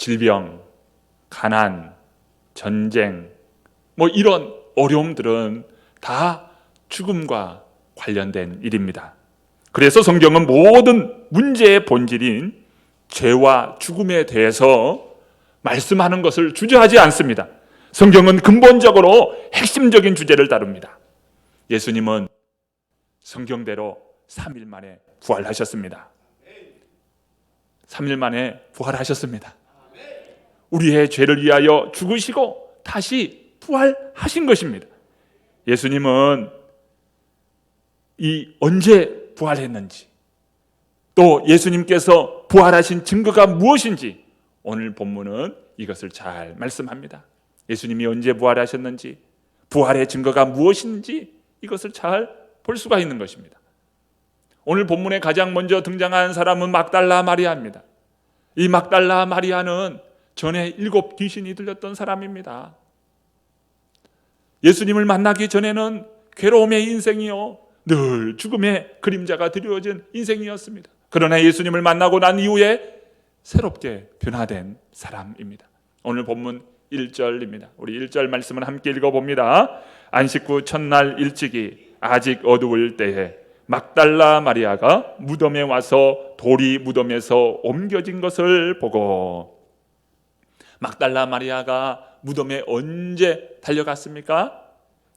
질병, 가난, 전쟁, 이런 어려움들은 다 죽음과 관련된 일입니다. 그래서 성경은 모든 문제의 본질인 죄와 죽음에 대해서 말씀하는 것을 주저하지 않습니다. 성경은 근본적으로 핵심적인 주제를 다룹니다. 예수님은 성경대로 3일 만에 부활하셨습니다. 3일 만에 부활하셨습니다. 우리의 죄를 위하여 죽으시고 다시 부활하신 것입니다. 예수님은 언제 부활했는지, 또 예수님께서 부활하신 증거가 무엇인지 오늘 본문은 이것을 잘 말씀합니다. 예수님이 언제 부활하셨는지, 부활의 증거가 무엇인지 이것을 잘 볼 수가 있는 것입니다. 오늘 본문에 가장 먼저 등장한 사람은 막달라 마리아입니다. 이 막달라 마리아는 전에 7 귀신이 들렸던 사람입니다. 예수님을 만나기 전에는 괴로움의 인생이요, 늘 죽음의 그림자가 드리워진 인생이었습니다. 그러나 예수님을 만나고 난 이후에 새롭게 변화된 사람입니다. 오늘 본문 1절입니다. 우리 1절 말씀을 함께 읽어봅니다. 안식 후 첫날 일찍이 아직 어두울 때에 막달라 마리아가 무덤에 와서 돌이 무덤에서 옮겨진 것을 보고. 막달라 마리아가 무덤에 언제 달려갔습니까?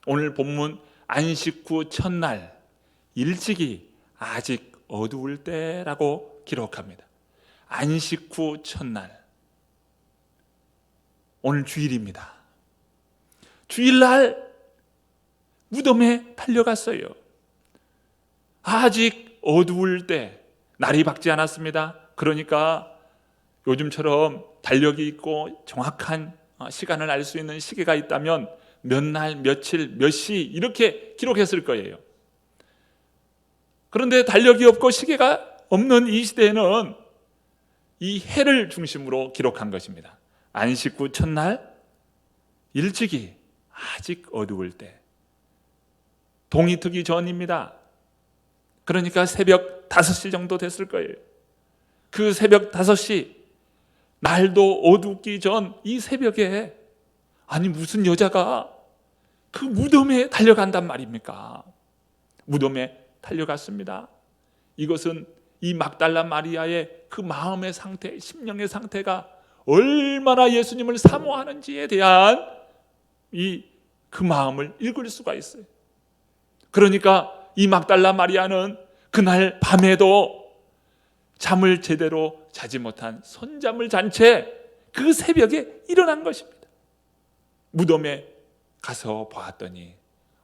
오늘 본문 안식 후 첫날 일찍이 아직 어두울 때라고 기록합니다. 안식 후 첫날, 오늘 주일입니다. 주일날 무덤에 달려갔어요. 아직 어두울 때, 날이 밝지 않았습니다. 그러니까 요즘처럼 달력이 있고 정확한 시간을 알 수 있는 시계가 있다면 몇 날, 며칠, 몇 시 이렇게 기록했을 거예요. 그런데 달력이 없고 시계가 없는 이 시대에는 이 해를 중심으로 기록한 것입니다. 안식 후 첫날 일찍이 아직 어두울 때, 동이 트기 전입니다. 그러니까 새벽 5시 정도 됐을 거예요. 그 새벽 5시, 날도 어둡기 전 이 새벽에, 아니 무슨 여자가 그 무덤에 달려간단 말입니까? 무덤에 달려갔습니다. 이것은 이 막달라 마리아의 그 마음의 상태, 심령의 상태가 얼마나 예수님을 사모하는지에 대한 그 마음을 읽을 수가 있어요. 그러니까 이 막달라 마리아는 그날 밤에도 잠을 제대로 자지 못한 선잠을 잔 채 그 새벽에 일어난 것입니다. 무덤에 가서 보았더니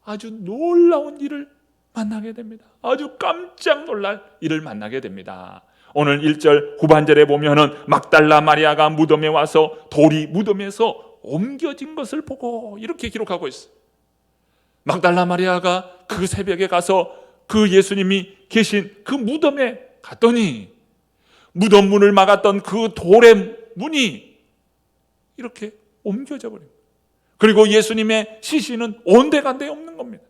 아주 놀라운 일을 만나게 됩니다. 아주 깜짝 놀랄 일을 만나게 됩니다. 오늘 1절 후반절에 보면은 막달라 마리아가 무덤에 와서 돌이 무덤에서 옮겨진 것을 보고 이렇게 기록하고 있어요. 막달라 마리아가 그 새벽에 가서 그 예수님이 계신 그 무덤에 갔더니 무덤 문을 막았던 그 돌의 문이 이렇게 옮겨져 버립니다. 그리고 예수님의 시신은 온데간데 없는 겁니다.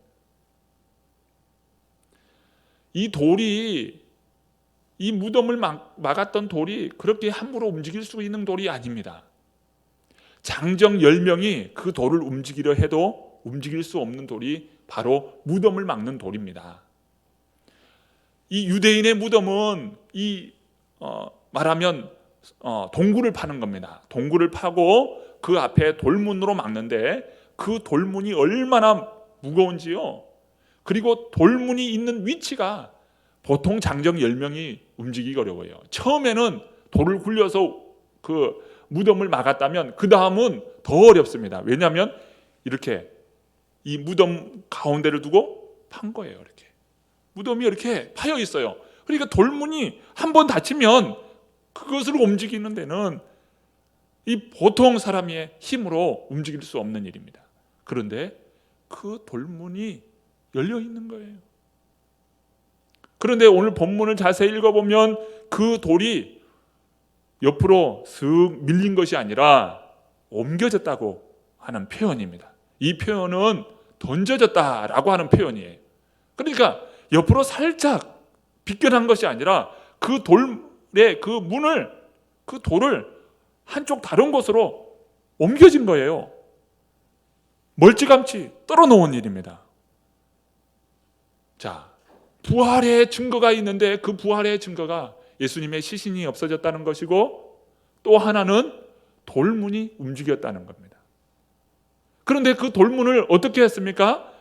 이 돌이, 이 무덤을 막았던 돌이 그렇게 함부로 움직일 수 있는 돌이 아닙니다. 장정 10명이 그 돌을 움직이려 해도 움직일 수 없는 돌이 바로 무덤을 막는 돌입니다. 이 유대인의 무덤은 말하면 동굴을 파는 겁니다. 동굴을 파고 그 앞에 돌문으로 막는데 그 돌문이 얼마나 무거운지요. 그리고 돌문이 있는 위치가 보통 장정 10명이 움직이기 어려워요. 처음에는 돌을 굴려서 그 무덤을 막았다면 그 다음은 더 어렵습니다. 왜냐하면 이렇게 이 무덤 가운데를 두고 판 거예요. 이렇게 무덤이 이렇게 파여 있어요. 그러니까 돌문이 한번 닫히면 그것을 움직이는 데는 이 보통 사람의 힘으로 움직일 수 없는 일입니다. 그런데 그 돌문이 열려 있는 거예요. 그런데 오늘 본문을 자세히 읽어보면 그 돌이 옆으로 쓱 밀린 것이 아니라 옮겨졌다고 하는 표현입니다. 이 표현은 던져졌다라고 하는 표현이에요. 그러니까 옆으로 살짝 비껴난 것이 아니라 그 돌의 그 문을, 그 돌을 한쪽 다른 곳으로 옮겨진 거예요. 멀찌감치 떨어놓은 일입니다. 자, 부활의 증거가 있는데 그 부활의 증거가 예수님의 시신이 없어졌다는 것이고, 또 하나는 돌문이 움직였다는 겁니다. 그런데 그 돌문을 어떻게 했습니까?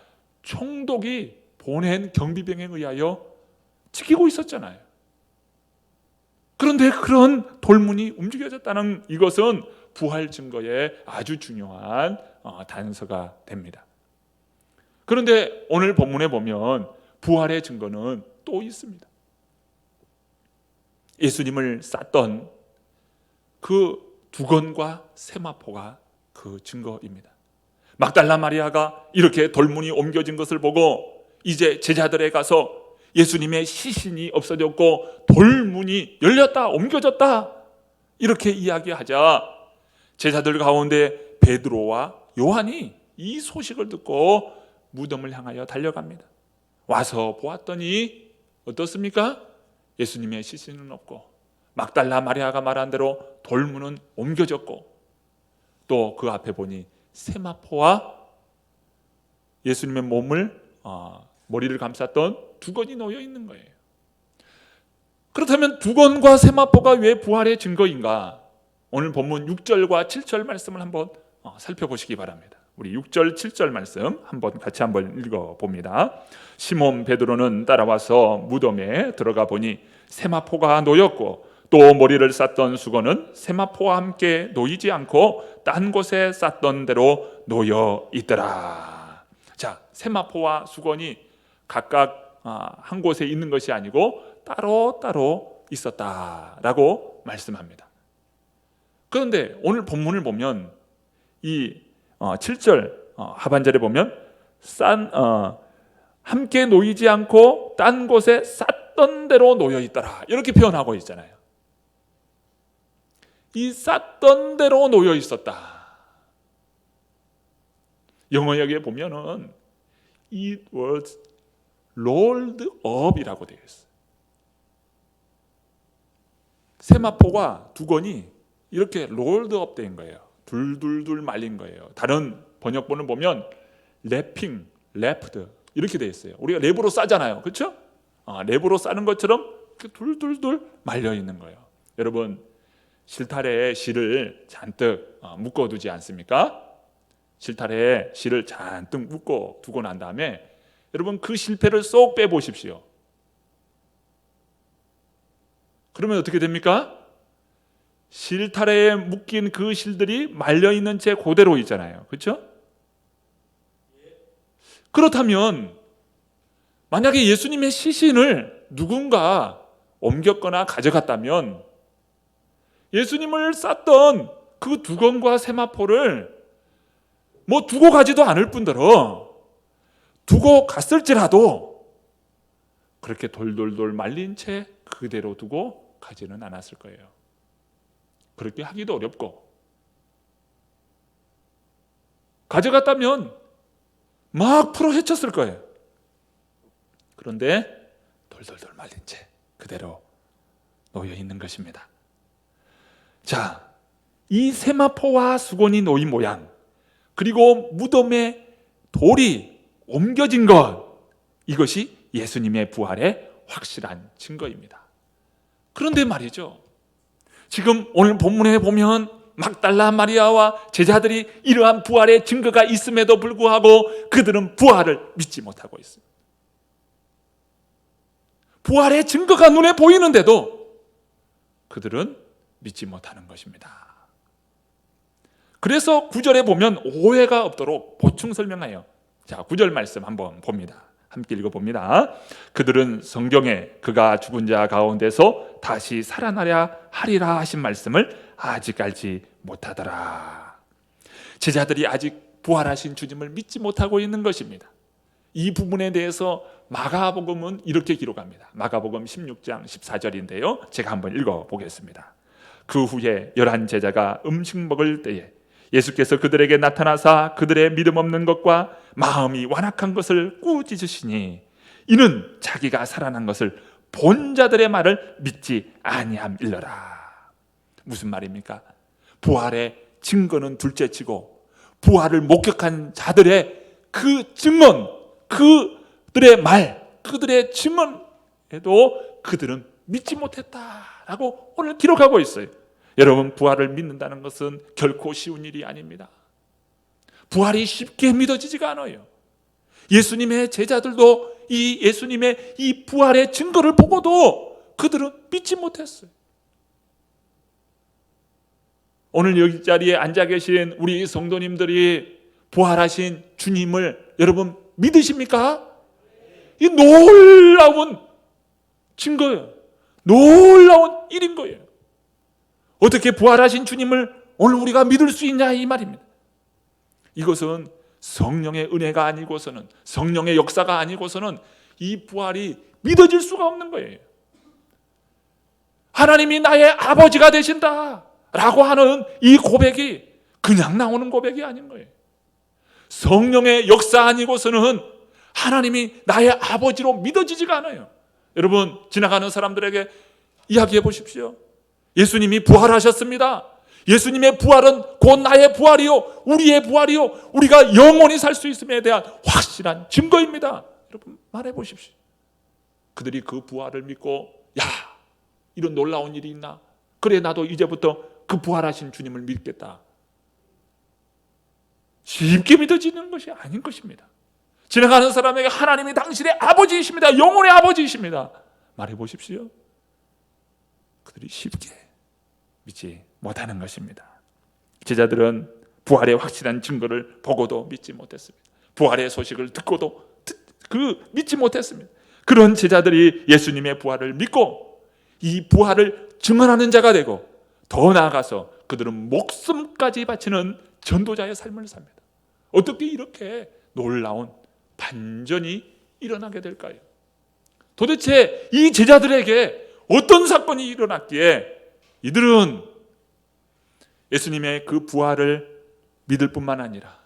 총독이 보낸 경비병에 의하여 지키고 있었잖아요. 그런데 그런 돌문이 움직여졌다는 이것은 부활 증거의 아주 중요한 단서가 됩니다. 그런데 오늘 본문에 보면 부활의 증거는 또 있습니다. 예수님을 쌌던 그 두건과 세마포가 그 증거입니다. 막달라 마리아가 이렇게 돌문이 옮겨진 것을 보고 이제 제자들에 가서 예수님의 시신이 없어졌고 돌문이 열렸다, 옮겨졌다, 이렇게 이야기하자 제자들 가운데 베드로와 요한이 이 소식을 듣고 무덤을 향하여 달려갑니다. 와서 보았더니 어떻습니까? 예수님의 시신은 없고 막달라 마리아가 말한 대로 돌문은 옮겨졌고, 또 그 앞에 보니 세마포와 예수님의 몸을 머리를 감쌌던 두건이 놓여 있는 거예요. 그렇다면 두건과 세마포가 왜 부활의 증거인가? 오늘 본문 6절과 7절 말씀을 한번 살펴보시기 바랍니다. 우리 6절 7절 말씀 같이 한번 읽어봅니다. 시몬 베드로는 따라와서 무덤에 들어가 보니 세마포가 놓였고 또 머리를 쌌던 수건은 세마포와 함께 놓이지 않고 딴 곳에 쌌던 대로 놓여 있더라. 자, 세마포와 수건이 각각 한 곳에 있는 것이 아니고 따로 있었다라고 말씀합니다. 그런데 오늘 본문을 보면 이 7절 하반절에 보면 함께 놓이지 않고 딴 곳에 쌌던 대로 놓여 있더라, 이렇게 표현하고 있잖아요. 이 쌌던 대로 놓여 있었다. 영어 여기에 보면은 It was rolled up이라고 되어 있어요. 세마포가 두건이 이렇게 rolled up 된 거예요. 둘둘둘 말린 거예요. 다른 번역본을 보면 랩핑, 랩드 이렇게 되어 있어요. 우리가 랩으로 싸잖아요, 그렇죠? 랩으로 싸는 것처럼 둘둘둘 말려 있는 거예요. 여러분, 실타래에 실을 잔뜩 묶어두지 않습니까? 실타래에 실을 잔뜩 묶어 두고 난 다음에 여러분 그 실패를 쏙 빼보십시오. 그러면 어떻게 됩니까? 실타래에 묶인 그 실들이 말려있는 채 그대로 있잖아요, 그렇죠? 그렇다면 만약에 예수님의 시신을 누군가 옮겼거나 가져갔다면 예수님을 쌌던 그 두건과 세마포를 두고 가지도 않을 뿐더러 두고 갔을지라도 그렇게 돌돌돌 말린 채 그대로 두고 가지는 않았을 거예요. 그렇게 하기도 어렵고, 가져갔다면 막 풀어 헤쳤을 거예요. 그런데 돌돌돌 말린 채 그대로 놓여 있는 것입니다. 자, 이 세마포와 수건이 놓인 모양, 그리고 무덤에 돌이 옮겨진 것, 이것이 예수님의 부활의 확실한 증거입니다. 그런데 말이죠, 지금 오늘 본문에 보면 막달라 마리아와 제자들이 이러한 부활의 증거가 있음에도 불구하고 그들은 부활을 믿지 못하고 있습니다. 부활의 증거가 눈에 보이는데도 그들은 믿지 못하는 것입니다. 그래서 9절에 보면 오해가 없도록 보충 설명해요. 자, 9절 말씀 한번 봅니다. 함께 읽어봅니다. 그들은 성경에 그가 죽은 자 가운데서 다시 살아나려 하리라 하신 말씀을 아직 알지 못하더라. 제자들이 아직 부활하신 주님을 믿지 못하고 있는 것입니다. 이 부분에 대해서 마가복음은 이렇게 기록합니다. 마가복음 16장 14절인데요. 제가 한번 읽어보겠습니다. 그 후에 11 제자가 음식 먹을 때에 예수께서 그들에게 나타나사 그들의 믿음 없는 것과 마음이 완악한 것을 꾸짖으시니 이는 자기가 살아난 것을 본 자들의 말을 믿지 아니함일러라. 무슨 말입니까? 부활의 증거는 둘째치고 부활을 목격한 자들의 그 증언, 그들의 말, 그들의 증언에도 그들은 믿지 못했다라고 오늘 기록하고 있어요. 여러분, 부활을 믿는다는 것은 결코 쉬운 일이 아닙니다. 부활이 쉽게 믿어지지가 않아요. 예수님의 제자들도 이 예수님의 이 부활의 증거를 보고도 그들은 믿지 못했어요. 오늘 여기 자리에 앉아 계신 우리 성도님들이 부활하신 주님을 여러분 믿으십니까? 이 놀라운 증거예요. 놀라운 일인 거예요. 어떻게 부활하신 주님을 오늘 우리가 믿을 수 있냐 이 말입니다. 이것은 성령의 은혜가 아니고서는, 성령의 역사가 아니고서는 이 부활이 믿어질 수가 없는 거예요. 하나님이 나의 아버지가 되신다 라고 하는 이 고백이 그냥 나오는 고백이 아닌 거예요. 성령의 역사 아니고서는 하나님이 나의 아버지로 믿어지지가 않아요. 여러분, 지나가는 사람들에게 이야기해 보십시오. 예수님이 부활하셨습니다. 예수님의 부활은 곧 나의 부활이요, 우리의 부활이요, 우리가 영원히 살 수 있음에 대한 확실한 증거입니다. 여러분, 말해 보십시오. 그들이 그 부활을 믿고, 야, 이런 놀라운 일이 있나? 그래, 나도 이제부터 그 부활하신 주님을 믿겠다. 쉽게 믿어지는 것이 아닌 것입니다. 지나가는 사람에게 하나님이 당신의 아버지이십니다. 영혼의 아버지이십니다. 말해 보십시오. 그들이 쉽게 믿지 못하는 것입니다. 제자들은 부활의 확실한 증거를 보고도 믿지 못했습니다. 부활의 소식을 듣고도 믿지 못했습니다. 그런 제자들이 예수님의 부활을 믿고 이 부활을 증언하는 자가 되고, 더 나아가서 그들은 목숨까지 바치는 전도자의 삶을 삽니다. 어떻게 이렇게 놀라운 반전이 일어나게 될까요? 도대체 이 제자들에게 어떤 사건이 일어났기에 이들은 예수님의 그 부활을 믿을 뿐만 아니라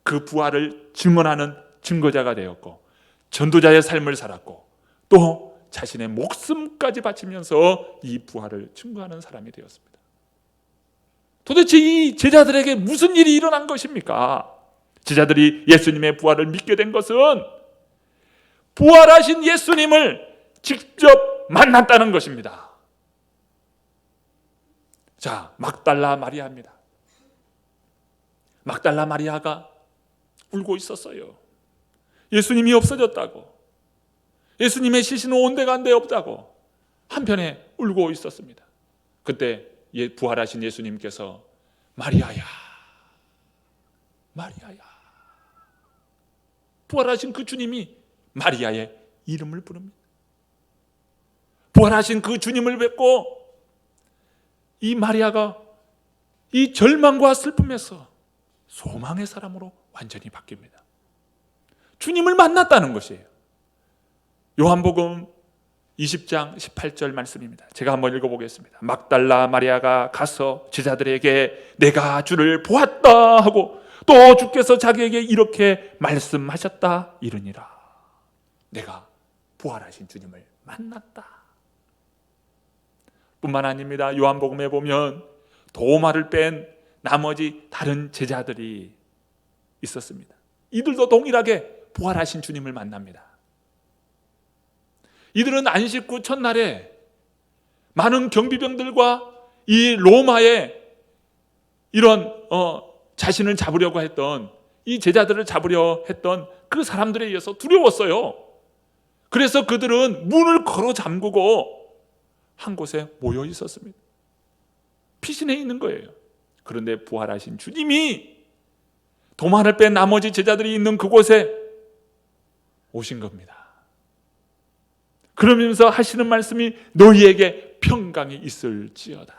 그 부활을 증언하는 증거자가 되었고, 전도자의 삶을 살았고, 또 자신의 목숨까지 바치면서 이 부활을 증거하는 사람이 되었습니다. 도대체 이 제자들에게 무슨 일이 일어난 것입니까? 제자들이 예수님의 부활을 믿게 된 것은 부활하신 예수님을 직접 만났다는 것입니다. 자, 막달라 마리아입니다. 막달라 마리아가 울고 있었어요. 예수님이 없어졌다고, 예수님의 시신은 온데간데 없다고 한편에 울고 있었습니다. 그때 부활하신 예수님께서 마리아야, 마리아야, 부활하신 그 주님이 마리아의 이름을 부릅니다. 부활하신 그 주님을 뵙고 이 마리아가 이 절망과 슬픔에서 소망의 사람으로 완전히 바뀝니다. 주님을 만났다는 것이에요. 요한복음 20장 18절 말씀입니다. 제가 한번 읽어보겠습니다. 막달라 마리아가 가서 제자들에게 내가 주를 보았다 하고, 또 주께서 자기에게 이렇게 말씀하셨다 이르니라. 내가 부활하신 주님을 만났다. 뿐만 아닙니다. 요한복음에 보면 도마를 뺀 나머지 다른 제자들이 있었습니다. 이들도 동일하게 부활하신 주님을 만납니다. 이들은 안식 후 첫날에 많은 경비병들과 이 로마의 이런 자신을 잡으려고 했던, 이 제자들을 잡으려 했던 그 사람들에 의해서 두려웠어요. 그래서 그들은 문을 걸어 잠그고 한 곳에 모여 있었습니다. 피신해 있는 거예요. 그런데 부활하신 주님이 도마를 뺀 나머지 제자들이 있는 그곳에 오신 겁니다. 그러면서 하시는 말씀이 너희에게 평강이 있을지어다.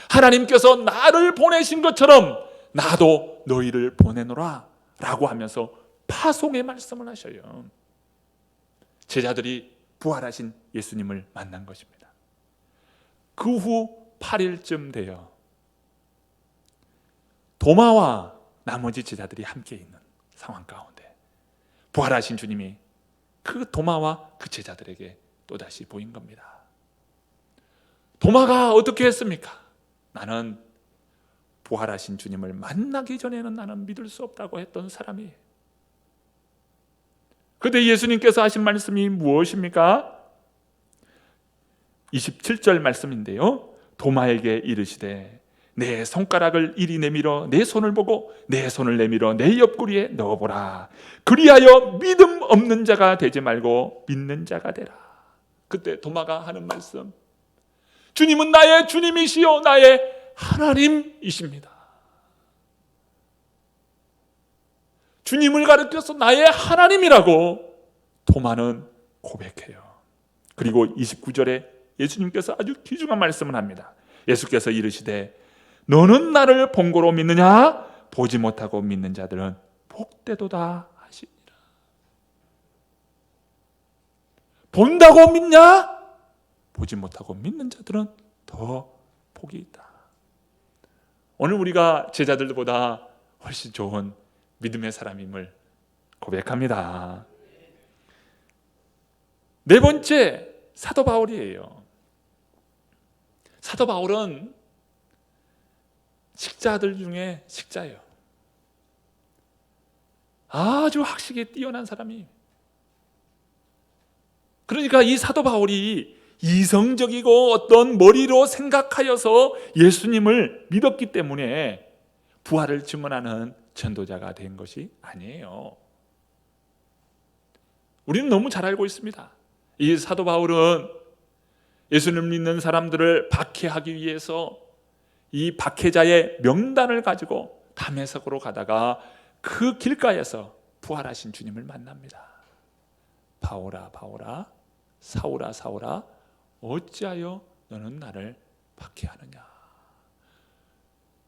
하나님께서 나를 보내신 것처럼 나도 너희를 보내노라 라고 하면서 파송의 말씀을 하셔요. 제자들이 부활하신 예수님을 만난 것입니다. 그 후 8일쯤 되어 도마와 나머지 제자들이 함께 있는 상황 가운데 부활하신 주님이 그 도마와 그 제자들에게 또다시 보인 겁니다. 도마가 어떻게 했습니까? 나는 부활하신 주님을 만나기 전에는 나는 믿을 수 없다고 했던 사람이에요. 그런데 예수님께서 하신 말씀이 무엇입니까? 27절 말씀인데요, 도마에게 이르시되 내 손가락을 이리 내밀어 내 손을 보고 내 손을 내밀어 내 옆구리에 넣어보라. 그리하여 믿음 없는 자가 되지 말고 믿는 자가 되라. 그때 도마가 하는 말씀, 주님은 나의 주님이시요 나의 하나님이십니다. 주님을 가르쳐서 나의 하나님이라고 도마는 고백해요. 그리고 29절에 예수님께서 아주 귀중한 말씀을 합니다. 예수께서 이르시되 너는 나를 본고로 믿느냐? 보지 못하고 믿는 자들은 복되도다 하시니라. 본다고 믿냐? 보지 못하고 믿는 자들은 더 복이 있다. 오늘 우리가 제자들보다 훨씬 좋은 믿음의 사람임을 고백합니다. 네 번째, 사도 바울이에요. 사도 바울은 식자들 중에 식자예요. 아주 학식에 뛰어난 사람이에요. 그러니까 이 사도 바울이 이성적이고 어떤 머리로 생각하여서 예수님을 믿었기 때문에 부활을 증언하는 전도자가 된 것이 아니에요. 우리는 너무 잘 알고 있습니다. 이 사도 바울은 예수님을 믿는 사람들을 박해하기 위해서 이 박해자의 명단을 가지고 다메섹으로 가다가 그 길가에서 부활하신 주님을 만납니다. 바울아 바울아 사울아 사울아 어찌하여 너는 나를 박해하느냐.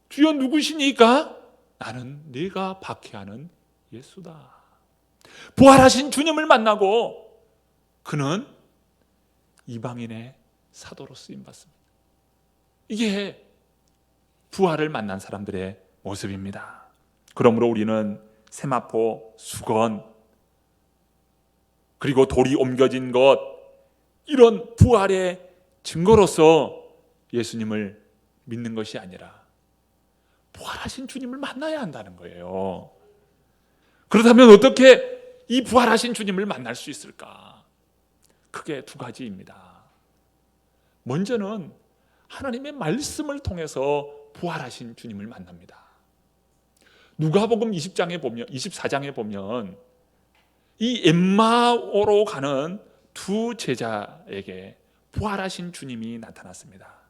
주여 누구시니까? 나는 네가 박해하는 예수다. 부활하신 주님을 만나고 그는 이방인의 사도로 쓰임받습니다. 이게 부활을 만난 사람들의 모습입니다. 그러므로 우리는 세마포, 수건, 그리고 돌이 옮겨진 것, 이런 부활의 증거로서 예수님을 믿는 것이 아니라 부활하신 주님을 만나야 한다는 거예요. 그렇다면 어떻게 이 부활하신 주님을 만날 수 있을까? 크게 두 가지입니다. 먼저는 하나님의 말씀을 통해서 부활하신 주님을 만납니다. 누가복음 24장에 보면 이 엠마오로 가는 두 제자에게 부활하신 주님이 나타났습니다.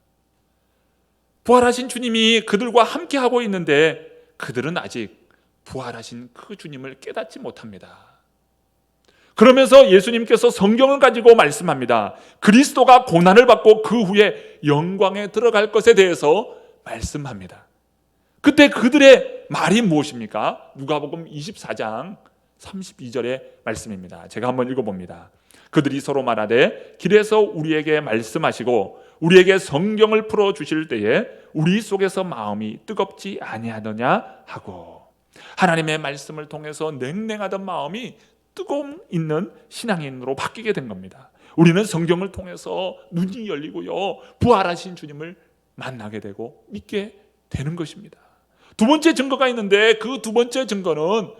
부활하신 주님이 그들과 함께 하고 있는데 그들은 아직 부활하신 그 주님을 깨닫지 못합니다. 그러면서 예수님께서 성경을 가지고 말씀합니다. 그리스도가 고난을 받고 그 후에 영광에 들어갈 것에 대해서 말씀합니다. 그때 그들의 말이 무엇입니까? 누가복음 24장 32절의 말씀입니다. 제가 한번 읽어봅니다. 그들이 서로 말하되 길에서 우리에게 말씀하시고 우리에게 성경을 풀어주실 때에 우리 속에서 마음이 뜨겁지 아니하더냐 하고, 하나님의 말씀을 통해서 냉랭하던 마음이 뜨거움 있는 신앙인으로 바뀌게 된 겁니다. 우리는 성경을 통해서 눈이 열리고요, 부활하신 주님을 만나게 되고 믿게 되는 것입니다. 두 번째 증거가 있는데 그 두 번째 증거는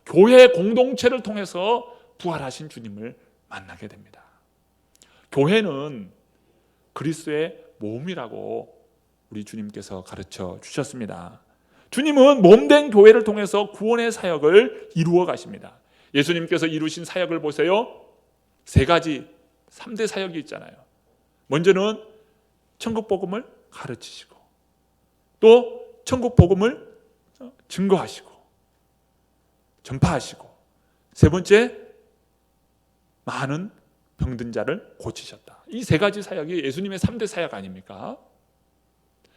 교회 공동체를 통해서 부활하신 주님을 만나게 됩니다. 교회는 그리스도의 몸이라고 우리 주님께서 가르쳐 주셨습니다. 주님은 몸된 교회를 통해서 구원의 사역을 이루어 가십니다. 예수님께서 이루신 사역을 보세요. 세 가지 3대 사역이 있잖아요. 먼저는 천국 복음을 가르치시고, 또 천국 복음을 증거하시고 전파하시고, 세 번째 많은 병든 자를 고치셨다. 이 세 가지 사역이 예수님의 3대 사역 아닙니까?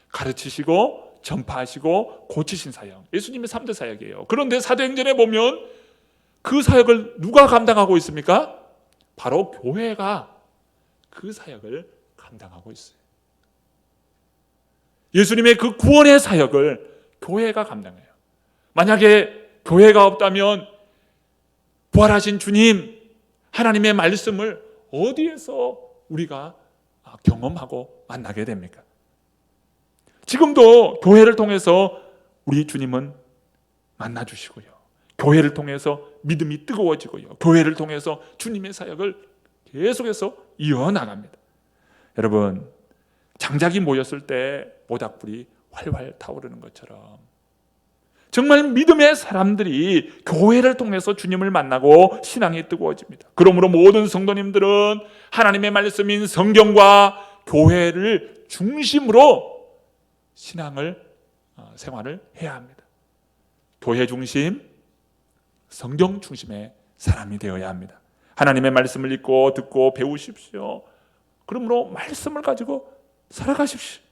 가르치시고 전파하시고 고치신 사역, 예수님의 3대 사역이에요. 그런데 사도행전에 보면 그 사역을 누가 감당하고 있습니까? 바로 교회가 그 사역을 감당하고 있어요. 예수님의 그 구원의 사역을 교회가 감당해요. 만약에 교회가 없다면 부활하신 주님, 하나님의 말씀을 어디에서 우리가 경험하고 만나게 됩니까? 지금도 교회를 통해서 우리 주님은 만나주시고요, 교회를 통해서 믿음이 뜨거워지고요, 교회를 통해서 주님의 사역을 계속해서 이어나갑니다. 여러분, 장작이 모였을 때 모닥불이 활활 타오르는 것처럼 정말 믿음의 사람들이 교회를 통해서 주님을 만나고 신앙이 뜨거워집니다. 그러므로 모든 성도님들은 하나님의 말씀인 성경과 교회를 중심으로 신앙을 생활을 해야 합니다. 교회 중심, 성경 중심의 사람이 되어야 합니다. 하나님의 말씀을 읽고 듣고 배우십시오. 그러므로 말씀을 가지고 살아가십시오.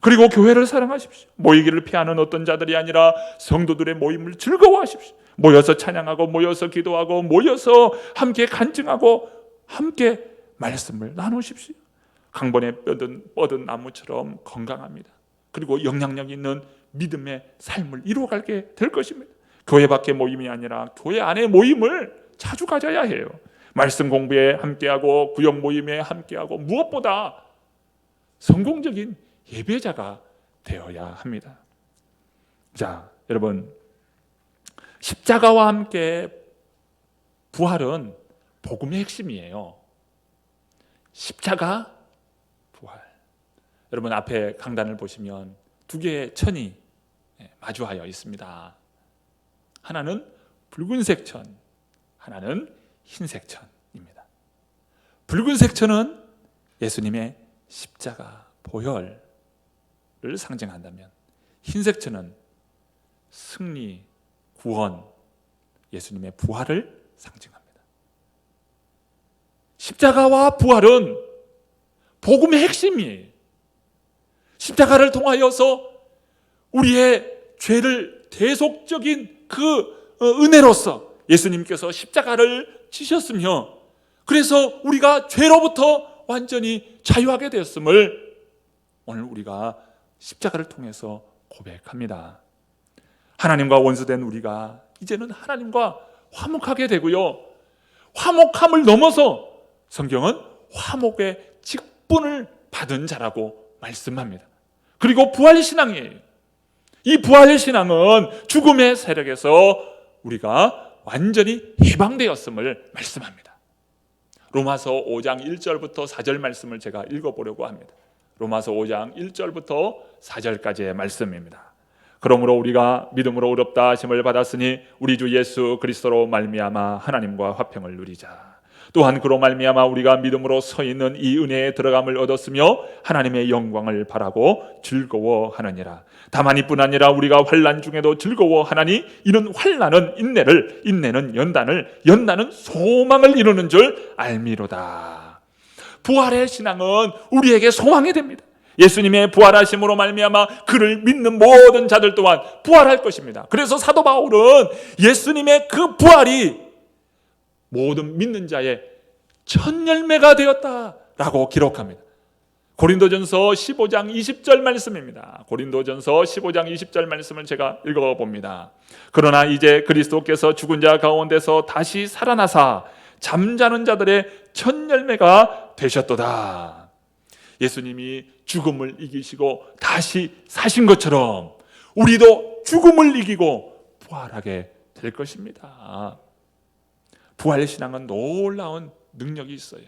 그리고 교회를 사랑하십시오. 모이기를 피하는 어떤 자들이 아니라 성도들의 모임을 즐거워하십시오. 모여서 찬양하고, 모여서 기도하고, 모여서 함께 간증하고, 함께 말씀을 나누십시오. 강본에 뻗은 나무처럼 건강합니다. 그리고 영향력 있는 믿음의 삶을 이루어가게 될 것입니다. 교회 밖의 모임이 아니라 교회 안의 모임을 자주 가져야 해요. 말씀 공부에 함께하고, 구역 모임에 함께하고, 무엇보다 성공적인 예배자가 되어야 합니다. 자, 여러분, 십자가와 함께 부활은 복음의 핵심이에요. 십자가, 부활. 여러분, 앞에 강단을 보시면 두 개의 천이 마주하여 있습니다. 하나는 붉은색 천, 하나는 흰색 천입니다. 붉은색 천은 예수님의 십자가 보혈을 상징한다면, 흰색 천은 승리, 구원, 예수님의 부활을 상징합니다. 십자가와 부활은 복음의 핵심이에요. 십자가를 통하여서 우리의 죄를 대속적인 그 은혜로서 예수님께서 십자가를 지셨으며, 그래서 우리가 죄로부터 완전히 자유하게 되었음을 오늘 우리가 십자가를 통해서 고백합니다. 하나님과 원수된 우리가 이제는 하나님과 화목하게 되고요, 화목함을 넘어서 성경은 화목의 직분을 받은 자라고 말씀합니다. 그리고 부활신앙이에요. 이 부활신앙은 죽음의 세력에서 우리가 완전히 해방되었음을 말씀합니다. 로마서 5장 1절부터 4절 말씀을 제가 읽어보려고 합니다. 로마서 5장 1절부터 4절까지의 말씀입니다. 그러므로 우리가 믿음으로 의롭다 하심을 받았으니 우리 주 예수 그리스도로 말미암아 하나님과 화평을 누리자. 또한 그로 말미암아 우리가 믿음으로 서 있는 이 은혜에 들어감을 얻었으며 하나님의 영광을 바라고 즐거워하느니라. 다만 이뿐 아니라 우리가 환난 중에도 즐거워하나니 이는 환난은 인내를, 인내는 연단을, 연단은 소망을 이루는 줄 알미로다. 부활의 신앙은 우리에게 소망이 됩니다. 예수님의 부활하심으로 말미암아 그를 믿는 모든 자들 또한 부활할 것입니다. 그래서 사도 바울은 예수님의 그 부활이 모든 믿는 자의 첫 열매가 되었다라고 기록합니다. 고린도전서 15장 20절 말씀입니다. 고린도전서 15장 20절 말씀을 제가 읽어봅니다. 그러나 이제 그리스도께서 죽은 자 가운데서 다시 살아나사 잠자는 자들의 첫 열매가 되셨도다. 예수님이 죽음을 이기시고 다시 사신 것처럼 우리도 죽음을 이기고 부활하게 될 것입니다. 부활의 신앙은 놀라운 능력이 있어요.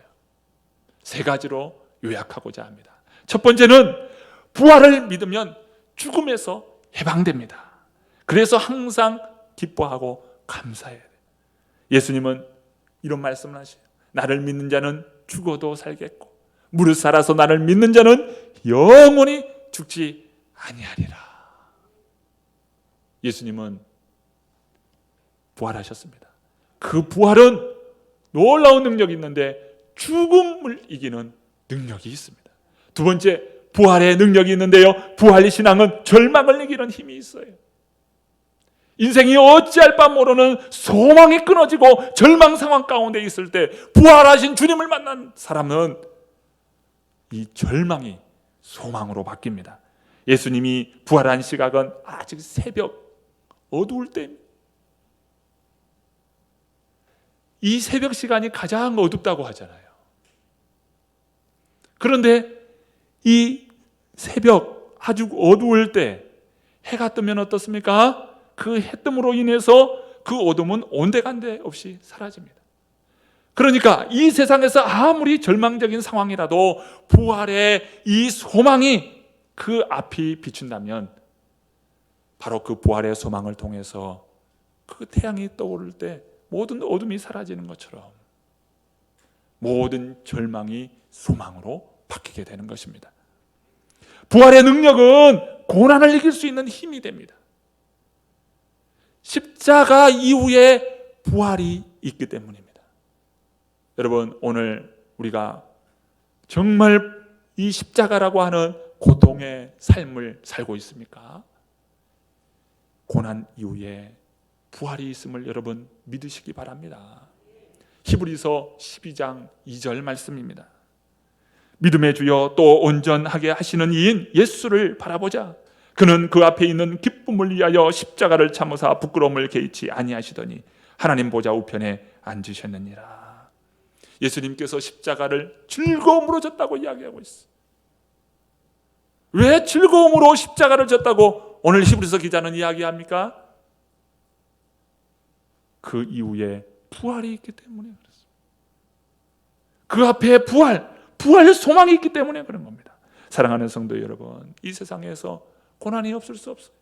세 가지로 요약하고자 합니다. 첫 번째는 부활을 믿으면 죽음에서 해방됩니다. 그래서 항상 기뻐하고 감사해야 돼요. 예수님은 이런 말씀을 하셔요. 나를 믿는 자는 죽어도 살겠고 무릇 살아서 나를 믿는 자는 영원히 죽지 아니하리라. 예수님은 부활하셨습니다. 그 부활은 놀라운 능력이 있는데 죽음을 이기는 능력이 있습니다. 두 번째, 부활의 능력이 있는데요, 부활의 신앙은 절망을 이기는 힘이 있어요. 인생이 어찌할 바 모르는 소망이 끊어지고 절망 상황 가운데 있을 때 부활하신 주님을 만난 사람은 이 절망이 소망으로 바뀝니다. 예수님이 부활한 시각은 아직 새벽 어두울 때입니다. 이 새벽 시간이 가장 어둡다고 하잖아요. 그런데 이 새벽 아주 어두울 때 해가 뜨면 어떻습니까? 그 해 뜸으로 인해서 그 어둠은 온데간데 없이 사라집니다. 그러니까 이 세상에서 아무리 절망적인 상황이라도 부활의 이 소망이 그 앞이 비춘다면 바로 그 부활의 소망을 통해서 그 태양이 떠오를 때 모든 어둠이 사라지는 것처럼 모든 절망이 소망으로 바뀌게 되는 것입니다. 부활의 능력은 고난을 이길 수 있는 힘이 됩니다. 십자가 이후에 부활이 있기 때문입니다. 여러분, 오늘 우리가 정말 이 십자가라고 하는 고통의 삶을 살고 있습니까? 고난 이후에 부활이 있음을 여러분 믿으시기 바랍니다. 히브리서 12장 2절 말씀입니다. 믿음의 주여 또 온전하게 하시는 이인 예수를 바라보자. 그는 그 앞에 있는 기쁨을 위하여 십자가를 참으사 부끄러움을 개의치 아니하시더니 하나님 보좌 우편에 앉으셨느니라. 예수님께서 십자가를 즐거움으로 졌다고 이야기하고 있어요. 왜 즐거움으로 십자가를 졌다고 오늘 히브리서 기자는 이야기합니까? 그 이후에 부활이 있기 때문에 그렇습니다. 그 앞에 부활 소망이 있기 때문에 그런 겁니다. 사랑하는 성도 여러분, 이 세상에서 고난이 없을 수 없어요.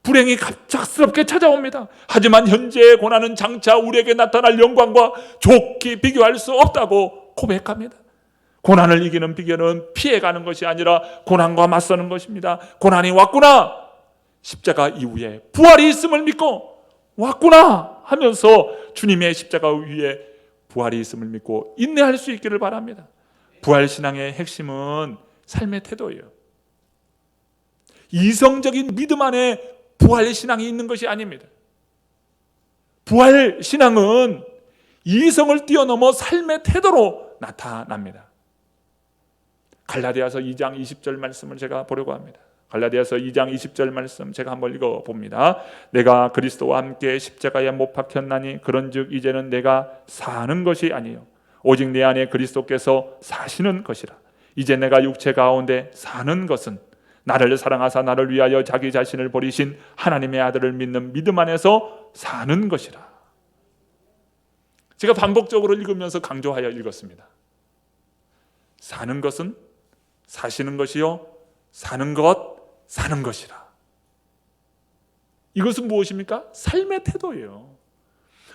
불행이 갑작스럽게 찾아옵니다. 하지만 현재의 고난은 장차 우리에게 나타날 영광과 좋게 비교할 수 없다고 고백합니다. 고난을 이기는 비결은 피해가는 것이 아니라 고난과 맞서는 것입니다. 고난이 왔구나, 십자가 이후에 부활이 있음을 믿고 왔구나 하면서 주님의 십자가 위에 부활이 있음을 믿고 인내할 수 있기를 바랍니다. 부활신앙의 핵심은 삶의 태도예요. 이성적인 믿음 안에 부활신앙이 있는 것이 아닙니다. 부활신앙은 이성을 뛰어넘어 삶의 태도로 나타납니다. 갈라디아서 2장 20절 말씀을 제가 보려고 합니다. 갈라디아서 2장 20절 말씀 제가 한번 읽어봅니다. 내가 그리스도와 함께 십자가에 못 박혔나니 그런즉 이제는 내가 사는 것이 아니요 오직 내 안에 그리스도께서 사시는 것이라. 이제 내가 육체 가운데 사는 것은 나를 사랑하사 나를 위하여 자기 자신을 버리신 하나님의 아들을 믿는 믿음 안에서 사는 것이라. 제가 반복적으로 읽으면서 강조하여 읽었습니다. 사는 것은 사시는 것이요 사는 것 사는 것이라. 이것은 무엇입니까? 삶의 태도예요.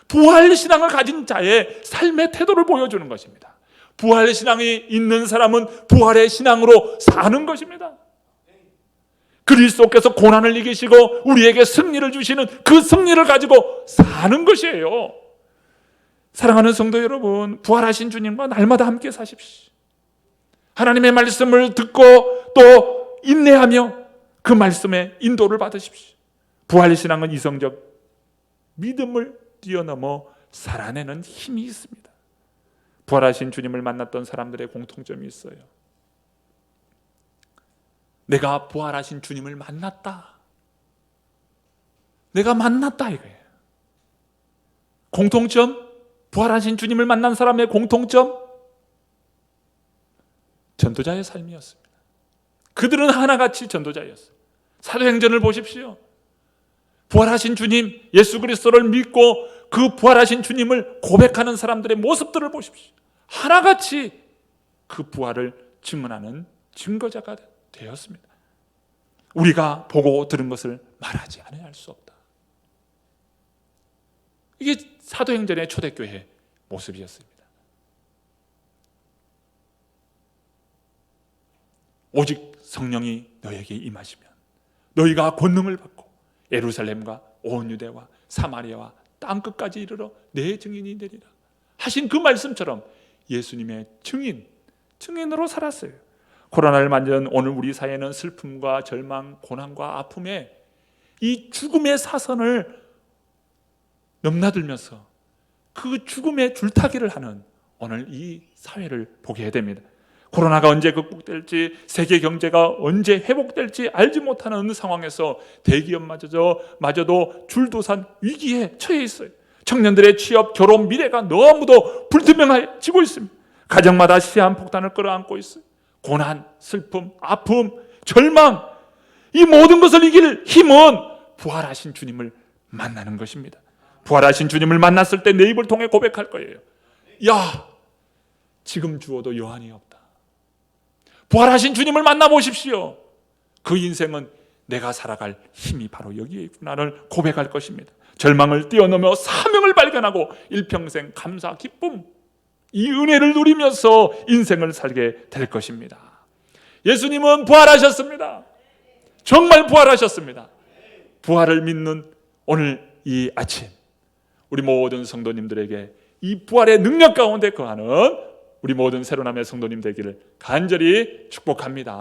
부활신앙을 가진 자의 삶의 태도를 보여주는 것입니다. 부활신앙이 있는 사람은 부활의 신앙으로 사는 것입니다. 그리스도께서 고난을 이기시고 우리에게 승리를 주시는 그 승리를 가지고 사는 것이에요. 사랑하는 성도 여러분, 부활하신 주님과 날마다 함께 사십시오. 하나님의 말씀을 듣고 또 인내하며 그 말씀에 인도를 받으십시오. 부활신앙은 이성적 믿음을 뛰어넘어 살아내는 힘이 있습니다. 부활하신 주님을 만났던 사람들의 공통점이 있어요. 내가 부활하신 주님을 만났다. 내가 만났다 이거예요. 공통점, 부활하신 주님을 만난 사람의 공통점, 전도자의 삶이었습니다. 그들은 하나같이 전도자였어요. 사도행전을 보십시오. 부활하신 주님 예수 그리스도를 믿고 그 부활하신 주님을 고백하는 사람들의 모습들을 보십시오. 하나같이 그 부활을 증언하는 증거자가 되었습니다. 우리가 보고 들은 것을 말하지 않아야 할 수 없다. 이게 사도행전의 초대교회 모습이었습니다. 오직 성령이 너에게 임하시면 너희가 권능을 받고 예루살렘과 온 유대와 사마리아와 땅끝까지 이르러 내 증인이 되리라 하신 그 말씀처럼 예수님의 증인으로 살았어요. 코로나를 맞은 오늘 우리 사회는 슬픔과 절망, 고난과 아픔에 이 죽음의 사선을 넘나들면서 그 죽음의 줄타기를 하는 오늘 이 사회를 보게 됩니다. 코로나가 언제 극복될지, 세계 경제가 언제 회복될지 알지 못하는 상황에서 대기업마저도 줄도산 위기에 처해 있어요. 청년들의 취업, 결혼, 미래가 너무도 불투명해지고 있습니다. 가정마다 시한폭탄을 끌어안고 있어요. 고난, 슬픔, 아픔, 절망, 이 모든 것을 이길 힘은 부활하신 주님을 만나는 것입니다. 부활하신 주님을 만났을 때 내 입을 통해 고백할 거예요. 야, 지금 주어도 여한이 없다. 부활하신 주님을 만나보십시오. 그 인생은 내가 살아갈 힘이 바로 여기에 있구나를 고백할 것입니다. 절망을 뛰어넘어 사명을 발견하고 일평생 감사, 기쁨, 이 은혜를 누리면서 인생을 살게 될 것입니다. 예수님은 부활하셨습니다. 정말 부활하셨습니다. 부활을 믿는 오늘 이 아침, 우리 모든 성도님들에게 이 부활의 능력 가운데 거하는 우리 모든 새로남의 성도님 되기를 간절히 축복합니다.